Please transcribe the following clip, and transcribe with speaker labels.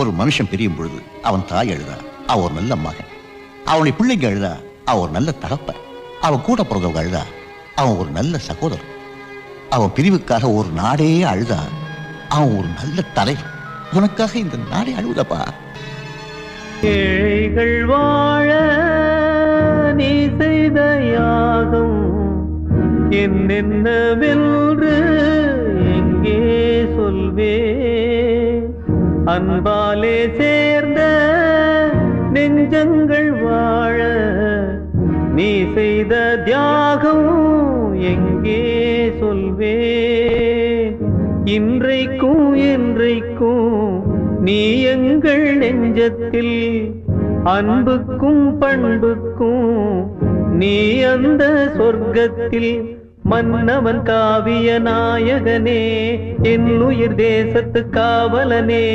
Speaker 1: ஒரு மனுஷன் பிரியும் பொழுது அவன் தாய் அழுதா அவ ஒரு நல்ல மகன், அவனுடைய பிள்ளைங்க அழுதா அவன் ஒரு நல்ல தகப்பன், அவன் கூட பிறந்தவங்க அழுதா அவன் ஒரு நல்ல சகோதரன், அவன் பிரிவுக்காக ஒரு நாடே அழுதா அவன் ஒரு நல்ல தலைவர். உனக்காக இந்த நாடே அழுவுதப்பா.
Speaker 2: ஏழைகள் வாழ நீ செய்த யாகம் என்னென்னவென்று எங்கே சொல்வே, அன்பாலே சேர்ந்த நெஞ்சங்கள் வாழ நீ செய்த தியாகம் எங்கே சொல்வே. இன்றைக்கும் என்றைக்கும் நீ எங்கள் நெஞ்சத்தில், அன்புக்கும் பண்புக்கும் நீ அந்த சொர்க்கத்தில். மன்னவன் காவிய நாயகனே, என் உயிர் தேசத்து காவலனே,